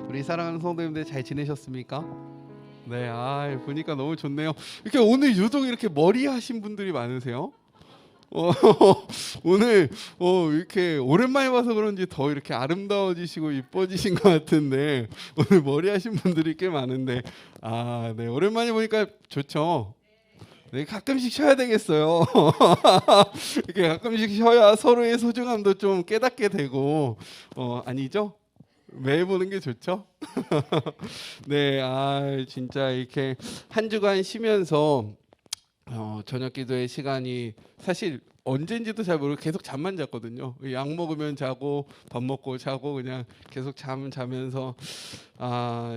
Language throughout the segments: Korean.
우리 사랑하는 성도님들 잘 지내셨습니까? 네, 보니까 너무 좋네요. 이렇게 오늘 유독 이렇게 머리 하신 분들이 많으세요. 어, 오늘 이렇게 오랜만에 봐서 그런지 더 이렇게 아름다워지시고 이뻐지신 것 같은데 오늘 머리 하신 분들이 꽤 많은데 네, 오랜만에 보니까 좋죠. 네, 가끔씩 쉬어야 되겠어요. 이렇게 가끔씩 쉬어야 서로의 소중함도 좀 깨닫게 되고 아니죠? 매일 보는 게 좋죠. 네, 진짜 이렇게 한 주간 쉬면서 저녁 기도의 시간이 사실 언제인지도 잘 모르고 계속 잠만 잤거든요. 약 먹으면 자고 밥 먹고 자고 그냥 계속 자면서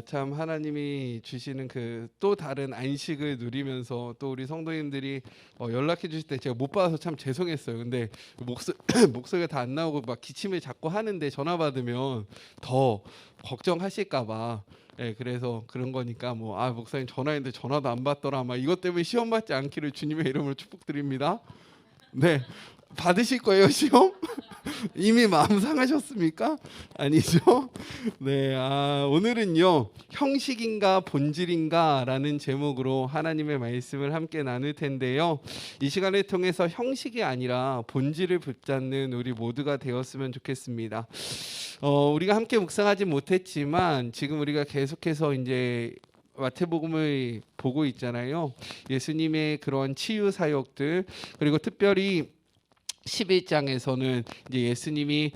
참 하나님이 주시는 그 또 다른 안식을 누리면서 또 우리 성도님들이 연락해 주실 때 제가 못 받아서 참 죄송했어요. 근데 목소리가 다 안 나오고 막 기침을 자꾸 하는데 전화 받으면 더 걱정하실까 봐. 네, 그래서 그런 거니까 목사님 전화했는데 전화도 안 받더라. 아마 이것 때문에 시험 받지 않기를 주님의 이름으로 축복드립니다. 네, 받으실 거예요 시험? 이미 마음 상하셨습니까? 아니죠? 네, 오늘은요 형식인가 본질인가라는 제목으로 하나님의 말씀을 함께 나눌 텐데요. 이 시간을 통해서 형식이 아니라 본질을 붙잡는 우리 모두가 되었으면 좋겠습니다. 우리가 함께 묵상하지 못했지만 지금 우리가 계속해서 이제 마태복음을 보고 있잖아요. 예수님의 그런 치유 사역들, 그리고 특별히 11장에서는 이제 예수님이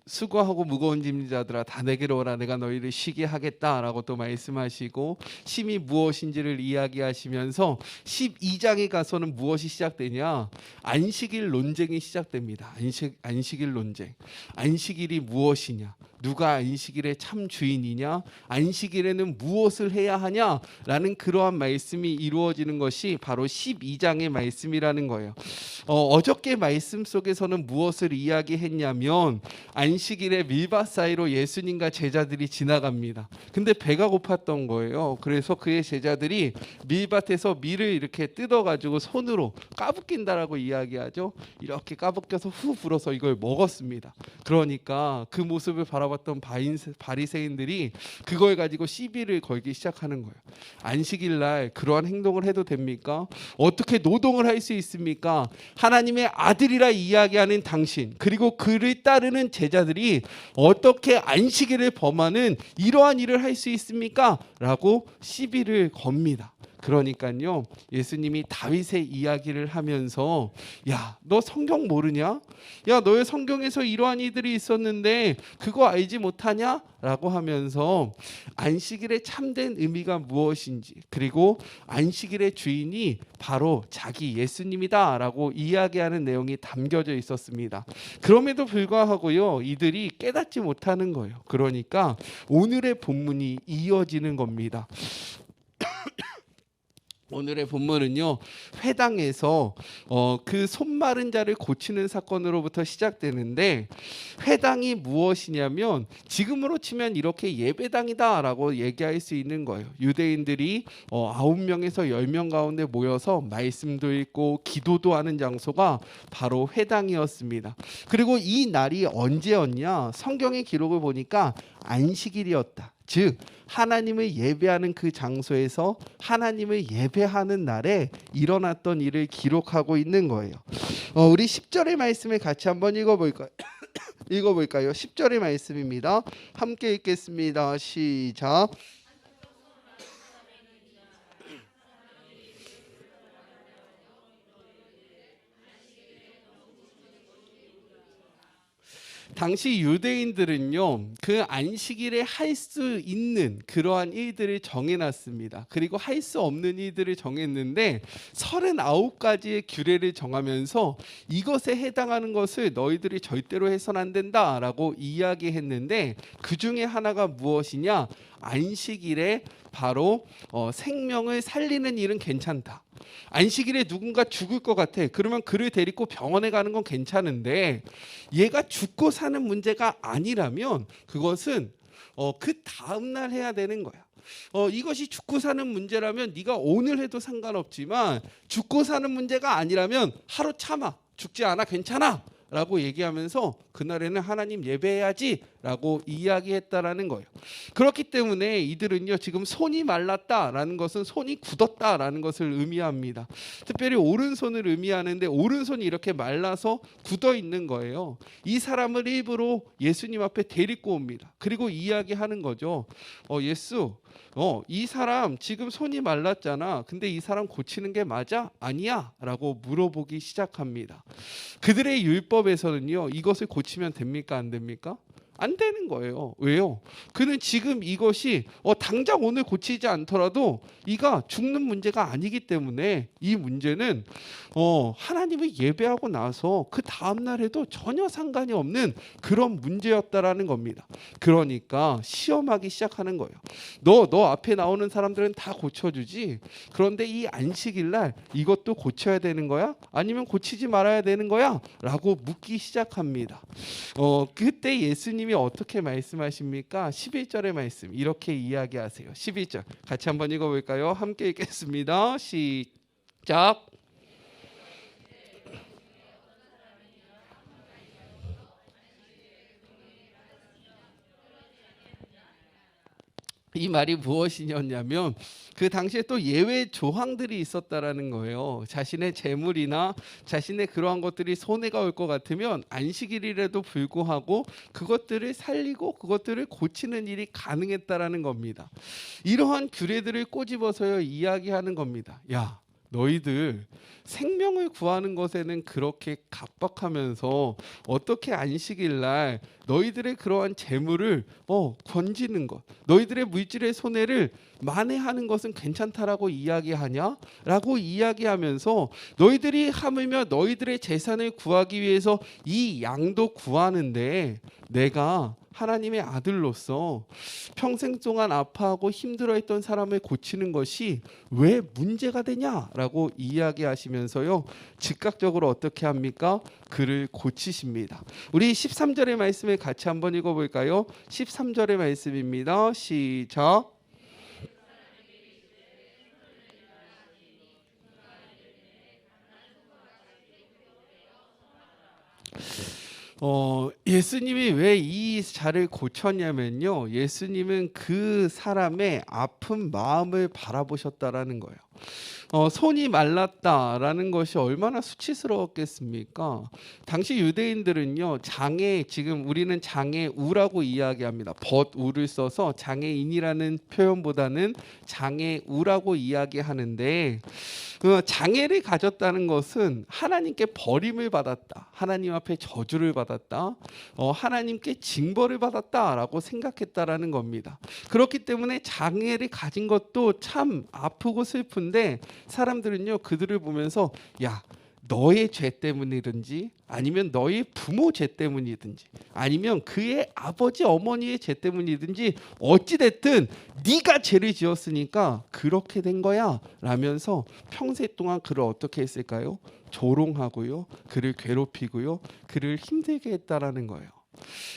수고하고 무거운 짐진 자들아 다 내게로 오라 내가 너희를 쉬게 하겠다라고 또 말씀하시고 쉼이 무엇인지를 이야기하시면서 12장에 가서는 무엇이 시작되냐? 안식일 논쟁이 시작됩니다. 안식일 논쟁. 안식일이 무엇이냐? 누가 안식일의 참 주인이냐? 안식일에는 무엇을 해야 하냐라는 그러한 말씀이 이루어지는 것이 바로 12장의 말씀이라는 거예요. 어저께 말씀 속에서는 무엇을 이야기했냐면 안식일에 밀밭 사이로 예수님과 제자들이 지나갑니다. 근데 배가 고팠던 거예요. 그래서 그의 제자들이 밀밭에서 밀을 이렇게 뜯어가지고 손으로 까붓긴다라고 이야기하죠. 이렇게 까붓겨서 후 불어서 이걸 먹었습니다. 그러니까 그 모습을 바라봤던 바리새인들이 그걸 가지고 시비를 걸기 시작하는 거예요. 안식일 날 그러한 행동을 해도 됩니까? 어떻게 노동을 할 수 있습니까? 하나님의 아들이라 이야기하는 당신, 그리고 그를 따르는 제자들이 어떻게 안식일을 범하는 이러한 일을 할 수 있습니까? 라고 시비를 겁니다. 그러니까요, 예수님이 다윗의 이야기를 하면서 야, 너 성경 모르냐? 야, 너의 성경에서 이러한 이들이 있었는데 그거 알지 못하냐? 라고 하면서 안식일의 참된 의미가 무엇인지, 그리고 안식일의 주인이 바로 자기 예수님이다 라고 이야기하는 내용이 담겨져 있었습니다. 그럼에도 불구하고요, 이들이 깨닫지 못하는 거예요. 그러니까 오늘의 본문이 이어지는 겁니다. 오늘의 본문은요, 회당에서 그 손마른 자를 고치는 사건으로부터 시작되는데, 회당이 무엇이냐면 지금으로 치면 이렇게 예배당이다라고 얘기할 수 있는 거예요. 유대인들이 9명에서 10명 가운데 모여서 말씀도 읽고 기도도 하는 장소가 바로 회당이었습니다. 그리고 이 날이 언제였냐? 성경의 기록을 보니까 안식일이었다. 즉 하나님을 예배하는 그 장소에서 하나님을 예배하는 날에 일어났던 일을 기록하고 있는 거예요. 우리 10절의 말씀을 같이 한번 읽어볼까요? 10절의 말씀입니다. 함께 읽겠습니다. 시작. 당시 유대인들은요, 그 안식일에 할 수 있는 그러한 일들을 정해놨습니다. 그리고 할 수 없는 일들을 정했는데 39가지의 규례를 정하면서 이것에 해당하는 것을 너희들이 절대로 해서는 안 된다라고 이야기했는데, 그 중에 하나가 무엇이냐? 안식일에 바로 생명을 살리는 일은 괜찮다. 안식일에 누군가 죽을 것 같아. 그러면 그를 데리고 병원에 가는 건 괜찮은데, 얘가 죽고 사는 문제가 아니라면 그것은 그 다음날 해야 되는 거야. 이것이 죽고 사는 문제라면 네가 오늘 해도 상관없지만, 죽고 사는 문제가 아니라면 하루 참아. 죽지 않아 괜찮아 라고 얘기하면서 그날에는 하나님 예배해야지 라고 이야기했다라는 거예요. 그렇기 때문에 이들은요 지금 손이 말랐다라는 것은 손이 굳었다라는 것을 의미합니다. 특별히 오른손을 의미하는데 오른손이 이렇게 말라서 굳어 있는 거예요. 이 사람을 일부러 예수님 앞에 데리고 옵니다. 그리고 이야기하는 거죠. 예수, 이 사람 지금 손이 말랐잖아. 근데 이 사람 고치는 게 맞아? 아니야? 라고 물어보기 시작합니다. 그들의 율법에서는요 이것을 고치면 됩니까? 안 됩니까? 안 되는 거예요. 왜요? 그는 지금 이것이 당장 오늘 고치지 않더라도 이가 죽는 문제가 아니기 때문에 이 문제는 하나님을 예배하고 나서 그 다음 날에도 전혀 상관이 없는 그런 문제였다라는 겁니다. 그러니까 시험하기 시작하는 거예요. 너 앞에 나오는 사람들은 다 고쳐주지. 그런데 이 안식일 날 이것도 고쳐야 되는 거야? 아니면 고치지 말아야 되는 거야? 라고 묻기 시작합니다. 그때 예수님이 어떻게 말씀하십니까? 11절의 말씀 이렇게 이야기하세요. 11절 같이 한번 읽어볼까요? 함께 읽겠습니다. 시작. 이 말이 무엇이냐면 그 당시에 또 예외 조항들이 있었다라는 거예요. 자신의 재물이나 자신의 그러한 것들이 손해가 올 것 같으면 안식일이라도 불구하고 그것들을 살리고 그것들을 고치는 일이 가능했다라는 겁니다. 이러한 규례들을 꼬집어서 이야기하는 겁니다. 야, 너희들 생명을 구하는 것에는 그렇게 각박하면서 어떻게 안식일 날 너희들의 그러한 재물을 건지는 것, 너희들의 물질의 손해를 만회하는 것은 괜찮다라고 이야기하냐? 라고 이야기하면서 너희들이 하물며 너희들의 재산을 구하기 위해서 이 양도 구하는데 내가 하나님의 아들로서 평생 동안 아파하고 힘들어했던 사람을 고치는 것이 왜 문제가 되냐라고 이야기하시면서요 즉각적으로 어떻게 합니까? 그를 고치십니다. 우리 13절의 말씀을 같이 한번 읽어볼까요? 13절의 말씀입니다. 시작. 예수님이 왜 이 자를 고쳤냐면요. 예수님은 그 사람의 아픈 마음을 바라보셨다라는 거예요. 손이 말랐다라는 것이 얼마나 수치스러웠겠습니까? 당시 유대인들은요, 지금 우리는 장애우라고 이야기합니다. 벗우를 써서 장애인이라는 표현보다는 장애우라고 이야기하는데, 장애를 가졌다는 것은 하나님께 버림을 받았다, 하나님 앞에 저주를 받았다, 하나님께 징벌을 받았다라고 생각했다라는 겁니다. 그렇기 때문에 장애를 가진 것도 참 아프고 슬픈데 사람들은요 그들을 보면서 야, 너의 죄 때문이든지 아니면 너의 부모 죄 때문이든지 아니면 그의 아버지 어머니의 죄 때문이든지 어찌됐든 네가 죄를 지었으니까 그렇게 된 거야 라면서 평생 동안 그를 어떻게 했을까요? 조롱하고요, 그를 괴롭히고요, 그를 힘들게 했다라는 거예요.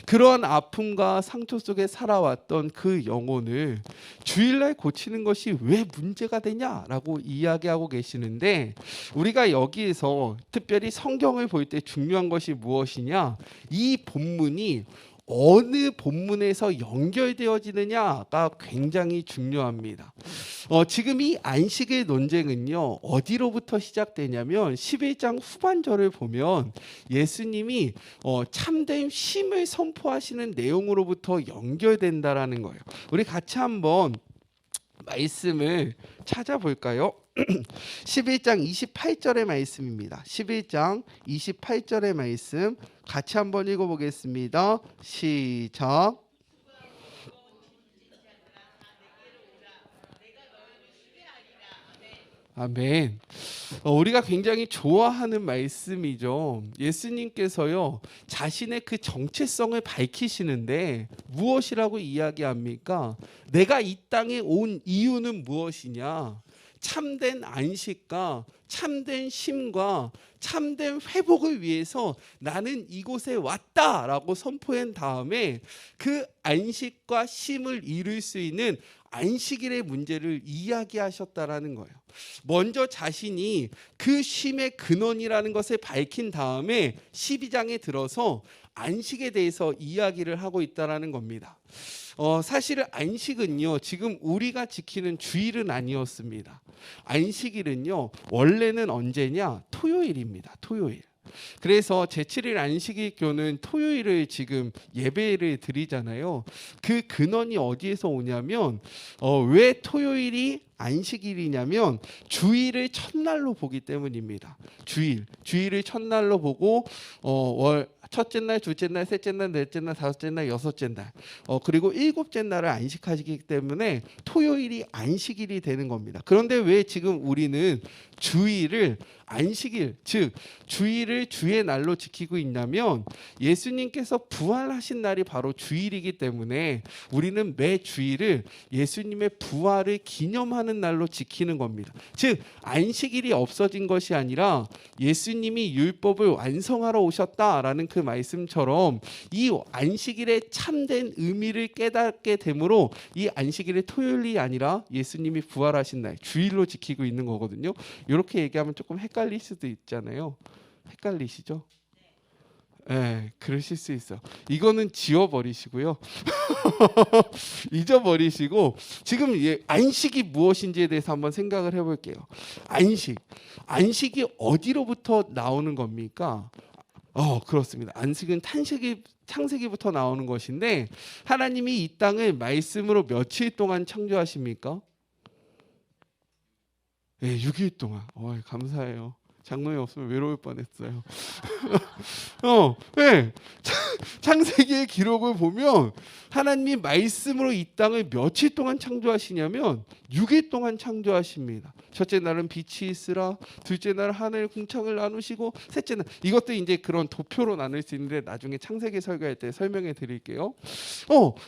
그러한 아픔과 상처 속에 살아왔던 그 영혼을 주일날 고치는 것이 왜 문제가 되냐라고 이야기하고 계시는데, 우리가 여기에서 특별히 성경을 볼 때 중요한 것이 무엇이냐, 이 본문이 어느 본문에서 연결되어지느냐가 굉장히 중요합니다. 지금 이 안식의 논쟁은요 어디로부터 시작되냐면 11장 후반절을 보면 예수님이 참된 쉼을 선포하시는 내용으로부터 연결된다라는 거예요. 우리 같이 한번 말씀을 찾아볼까요? 11장 28절의 말씀입니다. 11장 28절의 말씀 같이 한번 읽어보겠습니다. 시작. 아멘. 우리가 굉장히 좋아하는 말씀이죠. 예수님께서요 자신의 그 정체성을 밝히시는데 무엇이라고 이야기합니까? 내가 이 땅에 온 이유는 무엇이냐? 참된 안식과 참된 쉼과 참된 회복을 위해서 나는 이곳에 왔다라고 선포한 다음에 그 안식과 쉼을 이룰 수 있는 안식일의 문제를 이야기하셨다라는 거예요. 먼저 자신이 그 쉼의 근원이라는 것을 밝힌 다음에 12장에 들어서 안식에 대해서 이야기를 하고 있다라는 겁니다. 사실은 안식은요, 지금 우리가 지키는 주일은 아니었습니다. 안식일은요, 원래는 언제냐? 토요일입니다. 토요일. 그래서 제7일 안식일교는 토요일을 지금 예배를 드리잖아요. 그 근원이 어디에서 오냐면 왜 토요일이 안식일이냐면 주일을 첫날로 보기 때문입니다. 주일을 첫날로 보고 첫째 날, 둘째 날, 셋째 날, 넷째 날, 다섯째 날, 여섯째 날, 그리고 일곱째 날을 안식하시기 때문에 토요일이 안식일이 되는 겁니다. 그런데 왜 지금 우리는 주일을 안식일, 즉 주일을 주의 날로 지키고 있냐면 예수님께서 부활하신 날이 바로 주일이기 때문에 우리는 매 주일을 예수님의 부활을 기념하는 날로 지키는 겁니다. 즉 안식일이 없어진 것이 아니라 예수님이 율법을 완성하러 오셨다라는 그 말씀처럼 이 안식일의 참된 의미를 깨닫게 되므로 이 안식일의 토요일이 아니라 예수님이 부활하신 날 주일로 지키고 있는 거거든요. 이렇게 얘기하면 조금 헷갈릴 수도 있잖아요. 헷갈리시죠? 네, 그러실 수 있어. 이거는 지워버리시고요. 잊어버리시고 지금 안식이 무엇인지에 대해서 한번 생각을 해볼게요. 안식이 어디로부터 나오는 겁니까? 그렇습니다. 안식은 창세기부터 나오는 것인데 하나님이 이 땅을 말씀으로 며칠 동안 창조하십니까? 네, 6일 동안. 감사해요. 장로님 없으면 외로울 뻔했어요. 네. 창세기의 기록을 보면 하나님이 말씀으로 이 땅을 며칠 동안 창조하시냐면 6일 동안 창조하십니다. 첫째 날은 빛이 있으라, 둘째 날 하늘 궁창을 나누시고, 셋째 날 이것도 이제 그런 도표로 나눌 수 있는데 나중에 창세기 설교할 때 설명해 드릴게요.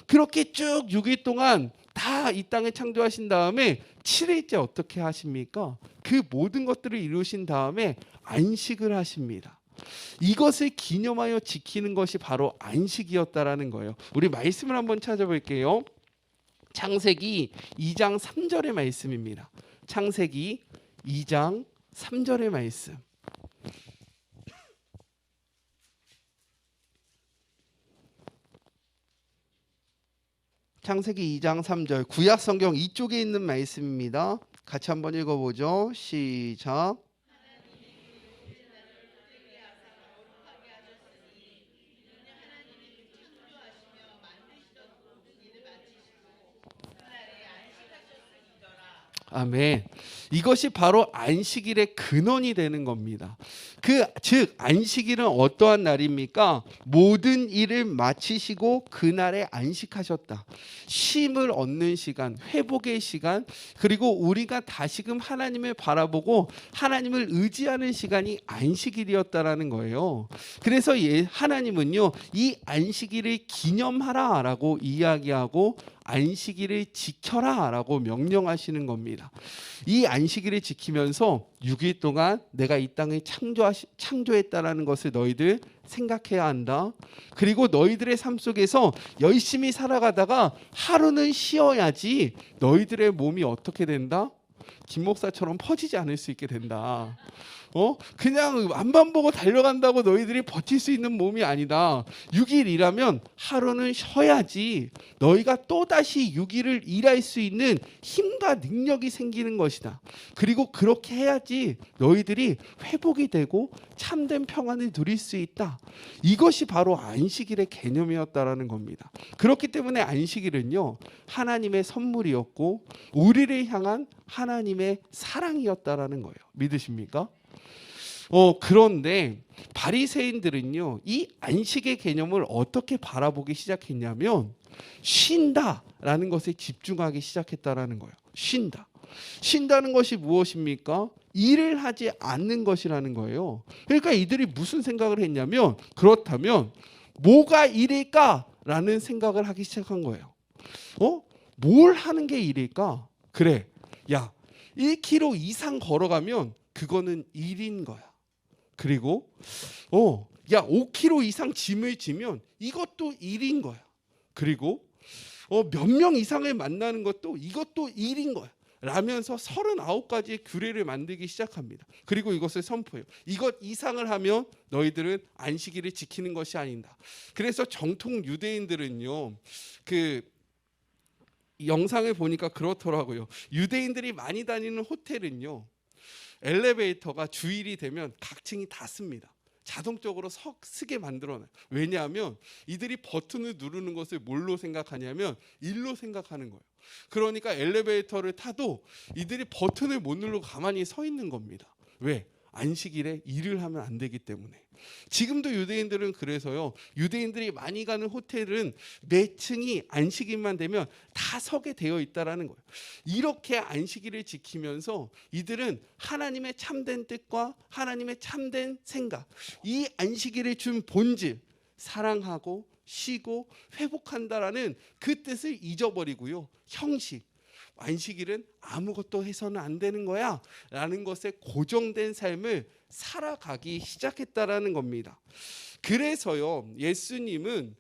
그렇게 쭉 6일 동안 다 이 땅을 창조하신 다음에 7일째 어떻게 하십니까? 그 모든 것들을 이루신 다음에 안식을 하십니다. 이것을 기념하여 지키는 것이 바로 안식이었다라는 거예요. 우리 말씀을 한번 찾아볼게요. 창세기 2장 3절의 말씀입니다. 창세기 2장 3절의 말씀. 창세기 2장 3절 구약 성경 이쪽에 있는 말씀입니다. 같이 한번 읽어보죠. 시작. 아멘. 이것이 바로 안식일의 근원이 되는 겁니다. 즉 안식일은 어떠한 날입니까? 모든 일을 마치시고 그날에 안식하셨다. 쉼을 얻는 시간, 회복의 시간, 그리고 우리가 다시금 하나님을 바라보고 하나님을 의지하는 시간이 안식일이었다라는 거예요. 그래서 하나님은요, 이 안식일을 기념하라라고 이야기하고 안식일을 지켜라라고 명령하시는 겁니다. 이 안식일을 지키면서 6일 동안 내가 이 땅을 창조했다라는 것을 너희들 생각해야 한다. 그리고 너희들의 삶 속에서 열심히 살아가다가 하루는 쉬어야지 너희들의 몸이 어떻게 된다? 김 목사처럼 퍼지지 않을 수 있게 된다. 그냥 앞만 보고 달려간다고 너희들이 버틸 수 있는 몸이 아니다. 6일 일하면 하루는 쉬어야지 너희가 또다시 6일을 일할 수 있는 힘과 능력이 생기는 것이다. 그리고 그렇게 해야지 너희들이 회복이 되고 참된 평안을 누릴 수 있다. 이것이 바로 안식일의 개념이었다라는 겁니다. 그렇기 때문에 안식일은요, 하나님의 선물이었고 우리를 향한 하나님의 사랑이었다라는 거예요. 믿으십니까? 그런데 바리새인들은요, 이 안식의 개념을 어떻게 바라보기 시작했냐면 쉰다라는 것에 집중하기 시작했다라는 거예요. 쉰다는 것이 무엇입니까? 일을 하지 않는 것이라는 거예요. 그러니까 이들이 무슨 생각을 했냐면, 그렇다면 뭐가 일일까라는 생각을 하기 시작한 거예요. 뭘 하는 게 일일까? 그래, 야, 1km 이상 걸어가면 그거는 일인 거야. 그리고 야, 5kg 이상 짐을 지면 이것도 일인 거야. 그리고 몇 명 이상을 만나는 것도 이것도 일인 거야 라면서 39가지의 규례를 만들기 시작합니다. 그리고 이것을 선포해요. 이것 이상을 하면 너희들은 안식일을 지키는 것이 아니다. 그래서 정통 유대인들은요, 그 영상을 보니까 그렇더라고요. 유대인들이 많이 다니는 호텔은요, 엘리베이터가 주일이 되면 각 층이 닫습니다. 자동적으로 쓰게 만들어놔요. 왜냐하면 이들이 버튼을 누르는 것을 뭘로 생각하냐면 일로 생각하는 거예요. 그러니까 엘리베이터를 타도 이들이 버튼을 못 누르고 가만히 서 있는 겁니다. 왜? 안식일에 일을 하면 안 되기 때문에. 지금도 유대인들은 그래서요, 유대인들이 많이 가는 호텔은 매 층이 안식일만 되면 다 서게 되어 있다라는 거예요. 이렇게 안식일을 지키면서 이들은 하나님의 참된 뜻과 하나님의 참된 생각, 이 안식일을 준 본질, 사랑하고 쉬고 회복한다라는 그 뜻을 잊어버리고요, 형식, 안식일은 아무것도 해서는 안 되는 거야 라는 것에 고정된 삶을 살아가기 시작했다라는 겁니다. 그래서요, 예수님은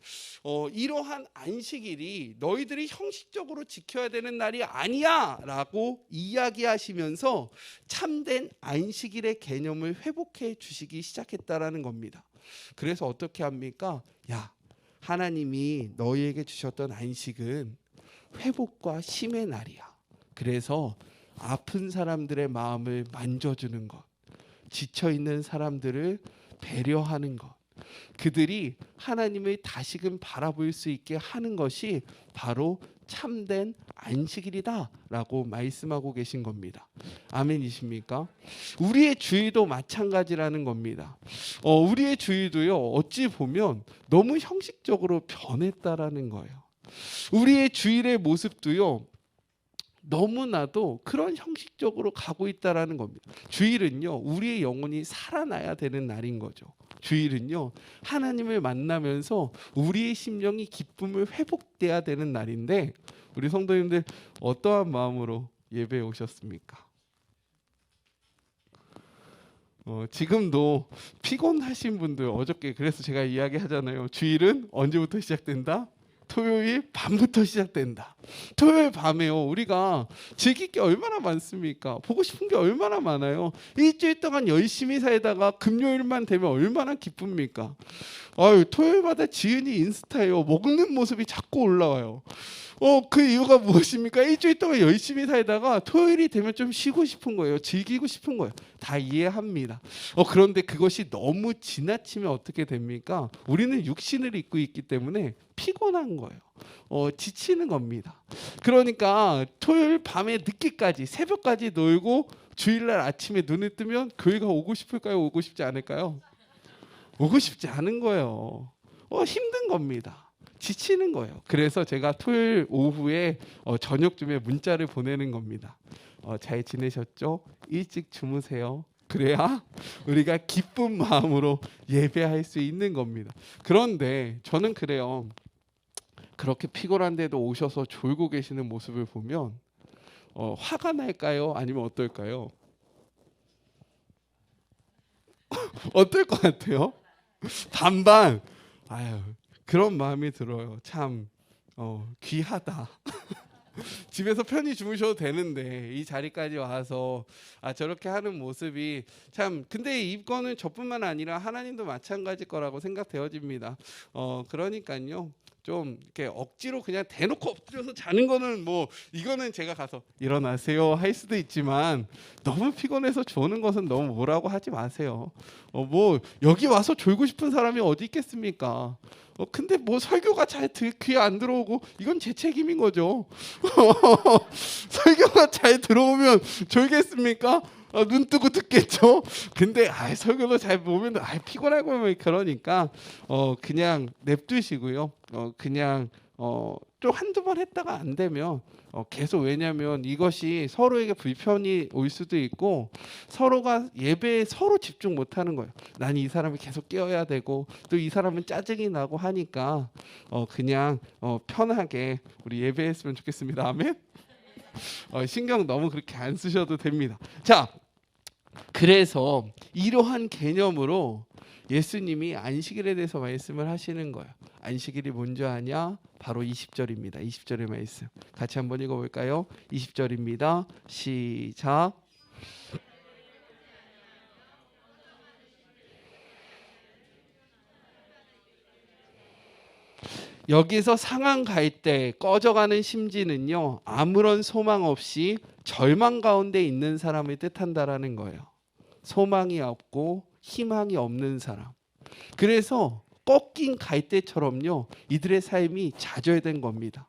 이러한 안식일이 너희들이 형식적으로 지켜야 되는 날이 아니야 라고 이야기하시면서 참된 안식일의 개념을 회복해 주시기 시작했다라는 겁니다. 그래서 어떻게 합니까? 야, 하나님이 너희에게 주셨던 안식은 회복과 쉼의 날이야. 그래서 아픈 사람들의 마음을 만져주는 것, 지쳐있는 사람들을 배려하는 것, 그들이 하나님을 다시금 바라볼 수 있게 하는 것이 바로 참된 안식일이다 라고 말씀하고 계신 겁니다. 아멘이십니까? 우리의 주의도 마찬가지라는 겁니다. 우리의 주의도요, 어찌 보면 너무 형식적으로 변했다라는 거예요. 우리의 주일의 모습도요, 너무나도 그런 형식적으로 가고 있다라는 겁니다. 주일은요, 우리의 영혼이 살아나야 되는 날인 거죠. 주일은요, 하나님을 만나면서 우리의 심령이 기쁨을 회복돼야 되는 날인데, 우리 성도님들 어떠한 마음으로 예배에 오셨습니까? 지금도 피곤하신 분들, 어저께 그래서 제가 이야기하잖아요. 주일은 언제부터 시작된다? 토요일 밤부터 시작된다. 토요일 밤에요, 우리가 즐길 게 얼마나 많습니까? 보고 싶은 게 얼마나 많아요. 일주일 동안 열심히 살다가 금요일만 되면 얼마나 기쁩니까? 토요일마다 지은이 인스타에요, 먹는 모습이 자꾸 올라와요. 그 이유가 무엇입니까? 일주일 동안 열심히 살다가 토요일이 되면 좀 쉬고 싶은 거예요. 즐기고 싶은 거예요. 다 이해합니다. 그런데 그것이 너무 지나치면 어떻게 됩니까? 우리는 육신을 입고 있기 때문에 피곤한 거예요. 지치는 겁니다. 그러니까 토요일 밤에 늦게까지, 새벽까지 놀고 주일날 아침에 눈을 뜨면 교회가 오고 싶을까요? 오고 싶지 않을까요? 오고 싶지 않은 거예요. 힘든 겁니다. 지치는 거예요. 그래서 제가 토요일 오후에 저녁쯤에 문자를 보내는 겁니다. 잘 지내셨죠? 일찍 주무세요. 그래야 우리가 기쁜 마음으로 예배할 수 있는 겁니다. 그런데 저는 그래요. 그렇게 피곤한데도 오셔서 졸고 계시는 모습을 보면 화가 날까요? 아니면 어떨까요? 어떨 것 같아요? 반반. 그런 마음이 들어요. 참 귀하다. 집에서 편히 주무셔도 되는데 이 자리까지 와서 저렇게 하는 모습이 참, 근데 이거는 저뿐만 아니라 하나님도 마찬가지일 거라고 생각되어집니다. 그러니까요, 좀 이렇게 억지로 그냥 대놓고 엎드려서 자는 거는 이거는 제가 가서 일어나세요 할 수도 있지만, 너무 피곤해서 조는 것은 너무 뭐라고 하지 마세요. 여기 와서 졸고 싶은 사람이 어디 있겠습니까? 근데 설교가 잘 귀에 안 들어오고 이건 제 책임인 거죠. 설교가 잘 들어오면 졸겠습니까? 눈 뜨고 듣겠죠. 근데 설교도 잘 보면 피곤하고 그러니까 그냥 냅두시고요. 그냥 좀 한두 번 했다가 안 되면 계속, 왜냐하면 이것이 서로에게 불편이 올 수도 있고 서로가 예배에 서로 집중 못하는 거예요. 난 이 사람이 계속 깨어야 되고 또 이 사람은 짜증이 나고 하니까 그냥 편하게 우리 예배했으면 좋겠습니다. 아멘. 신경 너무 그렇게 안 쓰셔도 됩니다. 자, 그래서 이러한 개념으로 예수님이 안식일에 대해서 말씀을 하시는 거예요. 안식일이 뭔지 아냐? 바로 20절입니다. 20절의 말씀 같이 한번 읽어볼까요? 20절입니다. 시작. 여기서 상한 갈 때 꺼져가는 심지는요, 아무런 소망 없이 절망 가운데 있는 사람을 뜻한다라는 거예요. 소망이 없고 희망이 없는 사람. 그래서 꺾인 갈대처럼요, 이들의 삶이 좌절된 겁니다.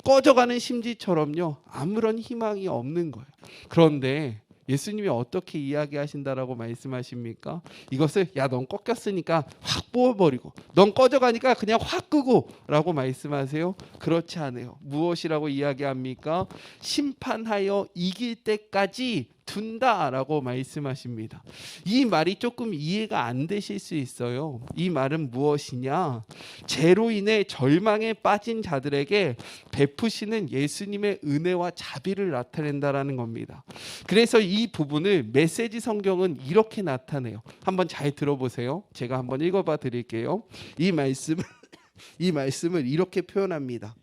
꺼져가는 심지처럼요, 아무런 희망이 없는 거예요. 그런데 예수님이 어떻게 이야기하신다라고 말씀하십니까? 이것을 야, 넌 꺾였으니까 확 뽑아버리고, 넌 꺼져가니까 그냥 확 끄고 라고 말씀하세요? 그렇지 않아요. 무엇이라고 이야기합니까? 심판하여 이길 때까지 둔다라고 말씀하십니다. 이 말이 조금 이해가 안 되실 수 있어요. 이 말은 무엇이냐? 죄로 인해 절망에 빠진 자들에게 베푸시는 예수님의 은혜와 자비를 나타낸다라는 겁니다. 그래서 이 부분을 메시지 성경은 이렇게 나타내요. 한번 잘 들어보세요. 제가 한번 읽어봐 드릴게요. 이 말씀을 이렇게 표현합니다.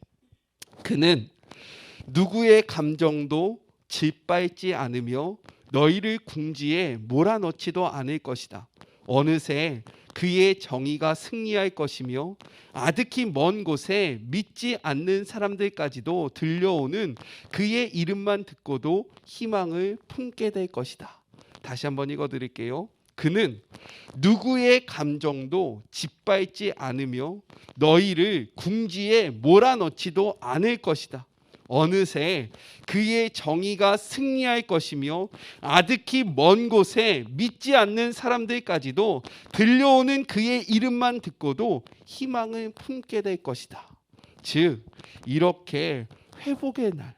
그는 누구의 감정도 짓밟지 않으며 너희를 궁지에 몰아넣지도 않을 것이다. 어느새 그의 정의가 승리할 것이며 아득히 먼 곳에 믿지 않는 사람들까지도 들려오는 그의 이름만 듣고도 희망을 품게 될 것이다. 다시 한번 읽어드릴게요. 그는 누구의 감정도 짓밟지 않으며 너희를 궁지에 몰아넣지도 않을 것이다. 어느새 그의 정의가 승리할 것이며 아득히 먼 곳에 믿지 않는 사람들까지도 들려오는 그의 이름만 듣고도 희망을 품게 될 것이다. 즉 이렇게 회복의 날,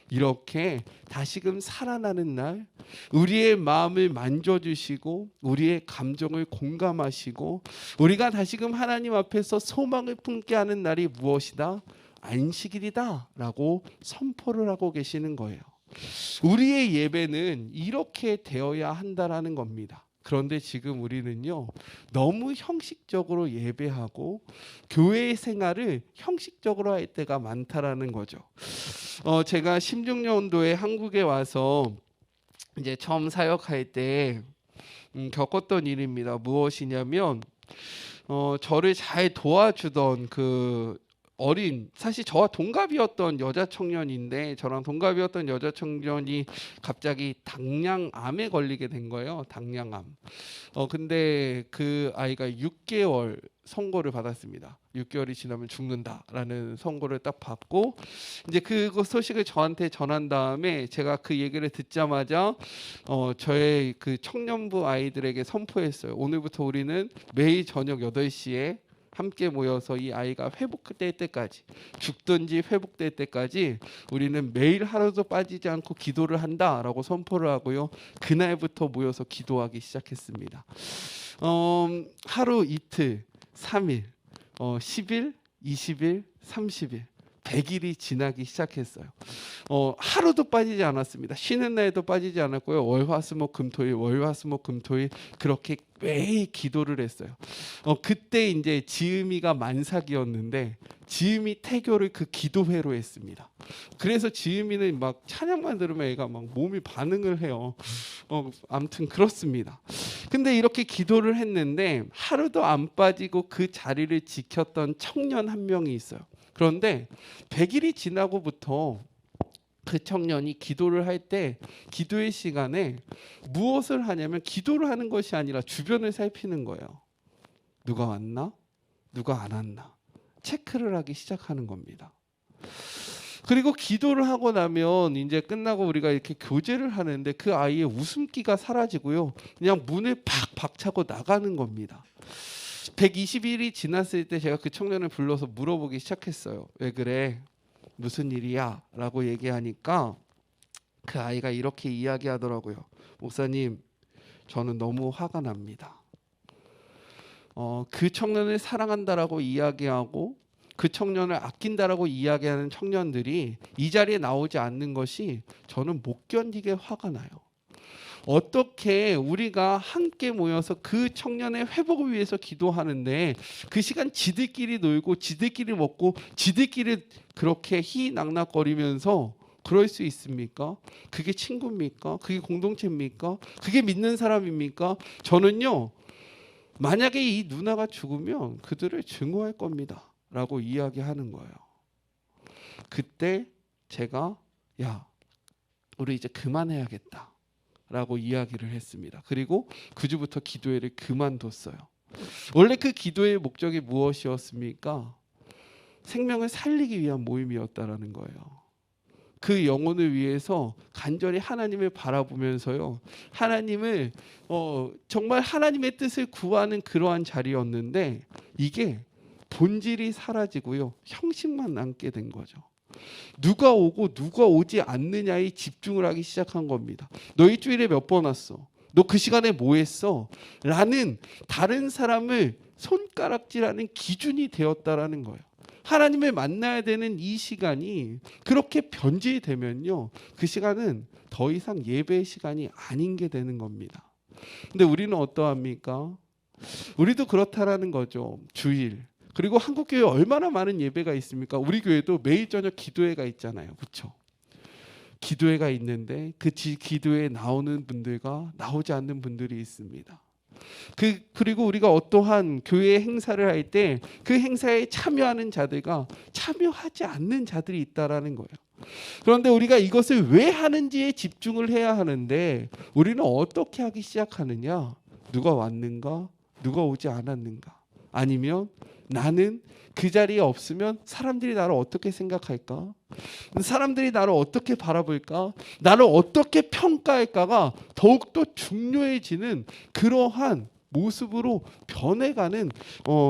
이렇게 다시금 살아나는 날, 우리의 마음을 만져주시고 우리의 감정을 공감하시고 우리가 다시금 하나님 앞에서 소망을 품게 하는 날이 무엇이다? 안식일이다 라고 선포를 하고 계시는 거예요. 우리의 예배는 이렇게 되어야 한다라는 겁니다. 그런데 지금 우리는요, 너무 형식적으로 예배하고 교회 생활을 형식적으로 할 때가 많다라는 거죠. 제가 16년도에 한국에 와서 이제 처음 사역할 때 겪었던 일입니다. 무엇이냐면 저를 잘 도와주던 그 어린, 사실 저와 동갑이었던 여자 청년인데, 저랑 동갑이었던 여자 청년이 갑자기 당냥암에 걸리게 된 거예요. 당냥암. 근데 그 아이가 6개월 선고를 받았습니다. 6개월이 지나면 죽는다라는 선고를 딱 받고, 이제 그 소식을 저한테 전한 다음에 제가 그 얘기를 듣자마자 저의 그 청년부 아이들에게 선포했어요. 오늘부터 우리는 매일 저녁 8시에 함께 모여서 이 아이가 회복될 때까지, 죽든지 회복될 때까지 우리는 매일 하루도 빠지지 않고 기도를 한다라고 선포를 하고요. 그날부터 모여서 기도하기 시작했습니다. 하루 이틀, 3일, 10일, 20일, 30일, 100일이 지나기 시작했어요. 하루도 빠지지 않았습니다. 쉬는 날도 빠지지 않았고요. 월화수목금토일 그렇게 매일 기도를 했어요. 그때 이제 지음이가 만삭이었는데 지음이 태교를 그 기도회로 했습니다. 그래서 지음이는 막 찬양만 들으면 애가 막 몸이 반응을 해요. 아무튼 그렇습니다. 근데 이렇게 기도를 했는데 하루도 안 빠지고 그 자리를 지켰던 청년 한 명이 있어요. 그런데 100일이 지나고부터 그 청년이 기도를 할 때 기도의 시간에 무엇을 하냐면 기도를 하는 것이 아니라 주변을 살피는 거예요. 누가 왔나? 누가 안 왔나? 체크를 하기 시작하는 겁니다. 그리고 기도를 하고 나면 이제 끝나고 우리가 이렇게 교제를 하는데 그 아이의 웃음기가 사라지고요. 그냥 문을 팍 박차고 나가는 겁니다. 120일이 지났을 때 제가 그 청년을 불러서 물어보기 시작했어요. 왜 그래? 무슨 일이야? 라고 얘기하니까 그 아이가 이렇게 이야기하더라고요. 목사님, 저는 너무 화가 납니다. 그 청년을 사랑한다라고 이야기하고 그 청년을 아낀다라고 이야기하는 청년들이 이 자리에 나오지 않는 것이 저는 못 견디게 화가 나요. 어떻게 우리가 함께 모여서 그 청년의 회복을 위해서 기도하는데 그 시간 지들끼리 놀고 지들끼리 먹고 지들끼리 그렇게 희낙낙거리면서 그럴 수 있습니까? 그게 친구입니까? 그게 공동체입니까? 그게 믿는 사람입니까? 저는요, 만약에 이 누나가 죽으면 그들을 증오할 겁니다 라고 이야기하는 거예요. 그때 제가 야, 우리 이제 그만해야겠다 라고 이야기를 했습니다. 그리고 그 주부터 기도회를 그만뒀어요. 원래 그 기도의 목적이 무엇이었습니까? 생명을 살리기 위한 모임이었다라는 거예요. 그 영혼을 위해서 간절히 하나님을 바라보면서요, 하나님을 정말 하나님의 뜻을 구하는 그러한 자리였는데 이게 본질이 사라지고요, 형식만 남게 된 거죠. 누가 오고 누가 오지 않느냐에 집중을 하기 시작한 겁니다. 너 일주일에 몇 번 왔어? 너 그 시간에 뭐 했어? 라는 다른 사람을 손가락질하는 기준이 되었다라는 거예요. 하나님을 만나야 되는 이 시간이 그렇게 변질되면요, 그 시간은 더 이상 예배의 시간이 아닌 게 되는 겁니다. 근데 우리는 어떠합니까? 우리도 그렇다라는 거죠. 주일. 그리고 한국교회 얼마나 많은 예배가 있습니까? 우리 교회도 매일 저녁 기도회가 있잖아요. 그렇죠? 기도회가 있는데 그 기도회에 나오는 분들과 나오지 않는 분들이 있습니다. 그리고 우리가 어떠한 교회 행사를 할 때 그 행사에 참여하는 자들과 참여하지 않는 자들이 있다라는 거예요. 그런데 우리가 이것을 왜 하는지에 집중을 해야 하는데 우리는 어떻게 하기 시작하느냐? 누가 왔는가? 누가 오지 않았는가? 아니면 나는 그 자리에 없으면 사람들이 나를 어떻게 생각할까? 사람들이 나를 어떻게 바라볼까? 나를 어떻게 평가할까가 더욱더 중요해지는 그러한 모습으로 변해가는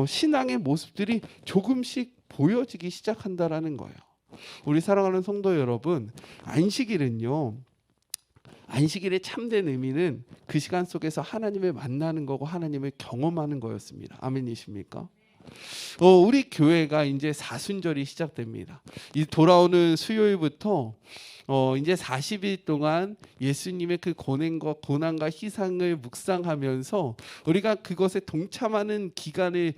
신앙의 모습들이 조금씩 보여지기 시작한다라는 거예요. 우리 사랑하는 성도 여러분, 안식일의 참된 의미는 그 시간 속에서 하나님을 만나는 거고 하나님을 경험하는 거였습니다. 아멘이십니까? 우리 교회가 이제 사순절이 시작됩니다. 이 돌아오는 수요일부터 이제 40일 동안 예수님의 그 고난과 희생을 묵상하면서 우리가 그것에 동참하는 기간을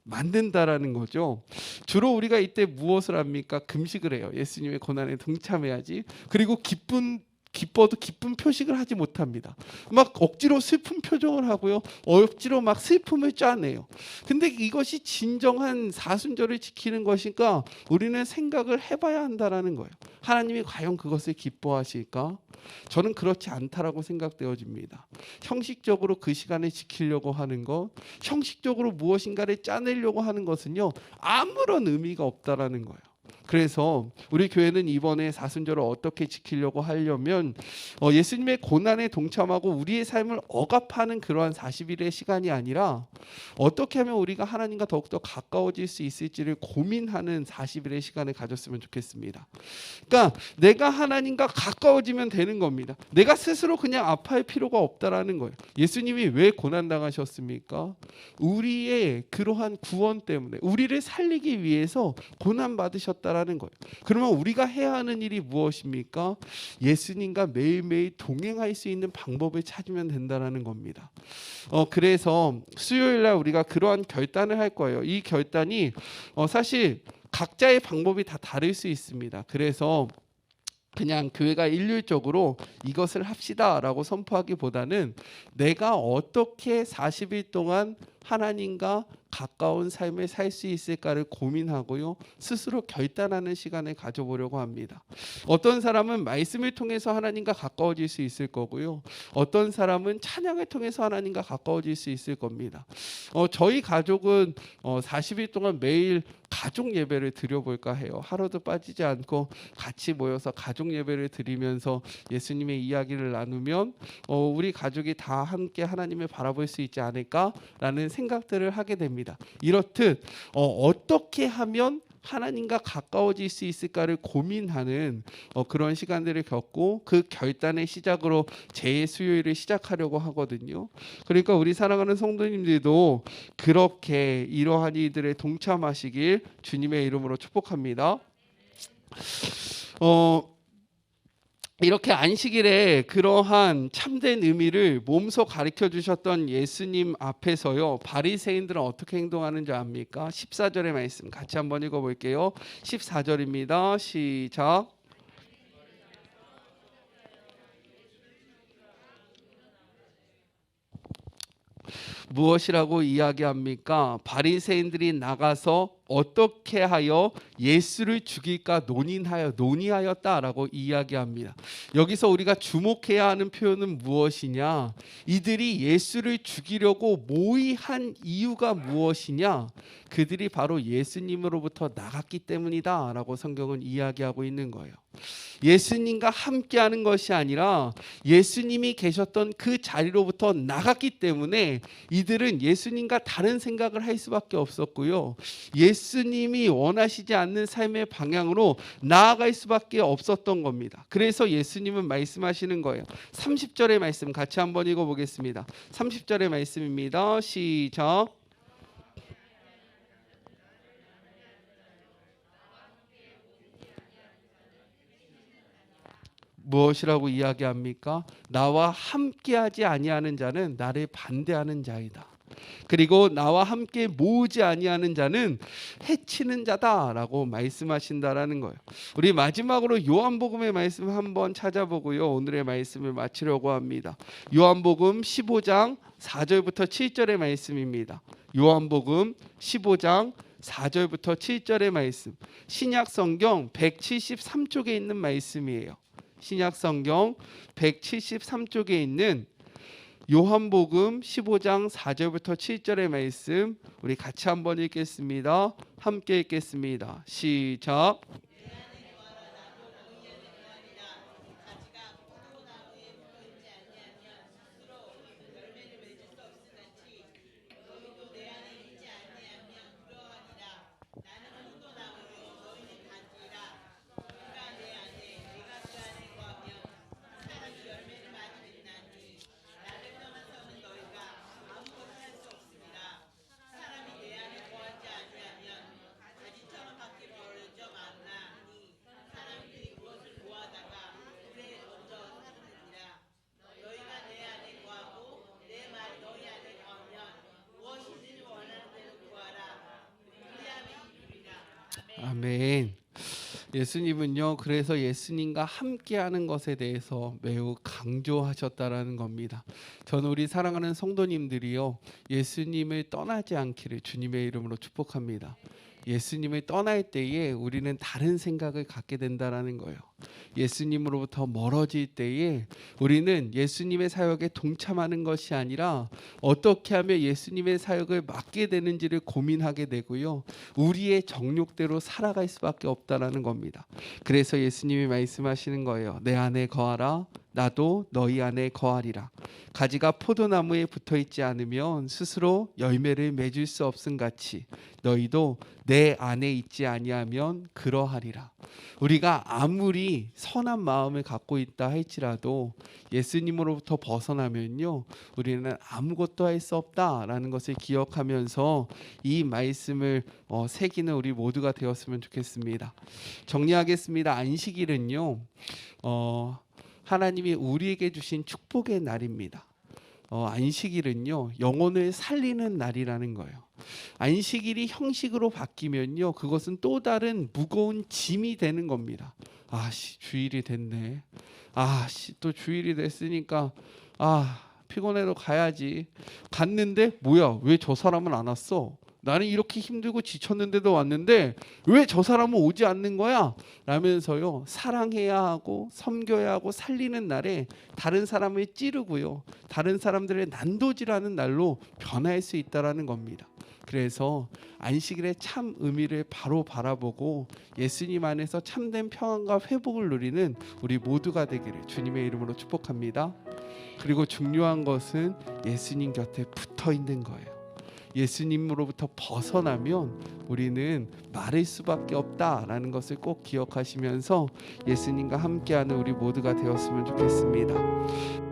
만든다라는 거죠. 주로 우리가 이때 무엇을 합니까? 금식을 해요. 예수님의 고난에 동참해야지. 그리고 기뻐도 기쁜 표식을 하지 못합니다. 막 억지로 슬픈 표정을 하고요, 억지로 막 슬픔을 짜내요. 근데 이것이 진정한 사순절을 지키는 것인가? 우리는 생각을 해봐야 한다라는 거예요. 하나님이 과연 그것을 기뻐하실까? 저는 그렇지 않다라고 생각되어집니다. 형식적으로 그 시간을 지키려고 하는 것, 형식적으로 무엇인가를 짜내려고 하는 것은요, 아무런 의미가 없다라는 거예요. 그래서 우리 교회는 이번에 사순절을 어떻게 지키려고 하려면 예수님의 고난에 동참하고 우리의 삶을 억압하는 그러한 40일의 시간이 아니라 어떻게 하면 우리가 하나님과 더욱더 가까워질 수 있을지를 고민하는 40일의 시간을 가졌으면 좋겠습니다. 그러니까 내가 하나님과 가까워지면 되는 겁니다. 내가 스스로 그냥 아파할 필요가 없다라는 거예요. 예수님이 왜 고난당하셨습니까? 우리의 그러한 구원 때문에, 우리를 살리기 위해서 고난받으셨다라는 거예요. 그러면 우리가 해야 하는 일이 무엇입니까? 예수님과 매일매일 동행할 수 있는 방법을 찾으면 된다는 겁니다. 그래서 수요일날 우리가 그러한 결단을 할 거예요. 이 결단이 사실 각자의 방법이 다 다를 수 있습니다. 그래서 그냥 교회가 일률적으로 이것을 합시다라고 선포하기보다는 내가 어떻게 40일 동안 하나님과 가까운 삶을 살 수 있을까를 고민하고요, 스스로 결단하는 시간을 가져보려고 합니다. 어떤 사람은 말씀을 통해서 하나님과 가까워질 수 있을 거고요, 어떤 사람은 찬양을 통해서 하나님과 가까워질 수 있을 겁니다. 저희 가족은 40일 동안 매일 가족 예배를 드려볼까 해요. 하루도 빠지지 않고 같이 모여서 가족 예배를 드리면서 예수님의 이야기를 나누면 우리 가족이 다 함께 하나님을 바라볼 수 있지 않을까라는 생각들을 하게 됩니다. 이렇듯 어떻게 하면 하나님과 가까워질 수 있을까를 고민하는 그런 시간들을 겪고 그 결단의 시작으로 제 수요일을 시작하려고 하거든요. 그러니까 우리 사랑하는 성도님들도 그렇게 이러한 이들에 동참하시길 주님의 이름으로 축복합니다. 이렇게 안식일에 그러한 참된 의미를 몸소 가르쳐 주셨던 예수님 앞에서요, 바리새인들은 어떻게 행동하는 줄 압니까? 14절의 말씀 같이 한번 읽어볼게요. 14절입니다. 시작. 무엇이라고 이야기합니까? 바리새인들이 나가서 어떻게 하여 예수를 죽일까 논의하였다라고 이야기합니다. 여기서 우리가 주목해야 하는 표현은 무엇이냐? 이들이 예수를 죽이려고 모의한 이유가 무엇이냐? 그들이 바로 예수님으로부터 나갔기 때문이다라고 성경은 이야기하고 있는 거예요. 예수님과 함께하는 것이 아니라 예수님이 계셨던 그 자리로부터 나갔기 때문에 이들은 예수님과 다른 생각을 할 수밖에 없었고요. 예수님이 원하시지 않는 삶의 방향으로 나아갈 수밖에 없었던 겁니다. 그래서 예수님은 말씀하시는 거예요. 30절의 말씀 같이 한번 읽어보겠습니다. 30절의 말씀입니다. 시작. 무엇이라고 이야기합니까? 나와 함께하지 아니하는 자는 나를 반대하는 자이다. 그리고 나와 함께 모으지 아니하는 자는 해치는 자다라고 말씀하신다라는 거예요. 우리 마지막으로 요한복음의 말씀 한번 찾아보고요, 오늘의 말씀을 마치려고 합니다. 요한복음 15장 4절부터 7절의 말씀입니다. 요한복음 15장 4절부터 7절의 말씀, 신약 성경 173쪽에 있는 말씀이에요. 신약 성경 173쪽에 있는 요한복음 15장 4절부터 7절의 말씀, 우리 같이 한번 읽겠습니다. 함께 읽겠습니다. 시작. 아멘. 예수님은요, 그래서 예수님과 함께하는 것에 대해서 매우 강조하셨다라는 겁니다. 저는 우리 사랑하는 성도님들이요, 예수님을 떠나지 않기를 주님의 이름으로 축복합니다. 예수님을 떠날 때에 우리는 다른 생각을 갖게 된다라는 거예요. 예수님으로부터 멀어질 때에 우리는 예수님의 사역에 동참하는 것이 아니라 어떻게 하면 예수님의 사역을 맡게 되는지를 고민하게 되고요, 우리의 정욕대로 살아갈 수밖에 없다라는 겁니다. 그래서 예수님이 말씀하시는 거예요. 내 안에 거하라, 나도 너희 안에 거하리라. 가지가 포도나무에 붙어있지 않으면 스스로 열매를 맺을 수 없음 같이 너희도 내 안에 있지 아니하면 그러하리라. 우리가 아무리 선한 마음을 갖고 있다 할지라도 예수님으로부터 벗어나면요, 우리는 아무것도 할 수 없다라는 것을 기억하면서 이 말씀을 새기는 우리 모두가 되었으면 좋겠습니다. 정리하겠습니다. 안식일은요, 하나님이 우리에게 주신 축복의 날입니다. 안식일은요, 영혼을 살리는 날이라는 거예요. 안식일이 형식으로 바뀌면요, 그것은 또 다른 무거운 짐이 되는 겁니다. 주일이 됐네. 또 주일이 됐으니까 피곤해도 가야지. 갔는데 뭐야, 왜 저 사람은 안 왔어? 나는 이렇게 힘들고 지쳤는데도 왔는데 왜 저 사람은 오지 않는 거야? 라면서요, 사랑해야 하고 섬겨야 하고 살리는 날에 다른 사람을 찌르고요, 다른 사람들의 난도질하는 날로 변할 수 있다라는 겁니다. 그래서 안식일의 참 의미를 바로 바라보고 예수님 안에서 참된 평안과 회복을 누리는 우리 모두가 되기를 주님의 이름으로 축복합니다. 그리고 중요한 것은 예수님 곁에 붙어 있는 거예요. 예수님으로부터 벗어나면 우리는 마를 수밖에 없다라는 것을 꼭 기억하시면서 예수님과 함께하는 우리 모두가 되었으면 좋겠습니다.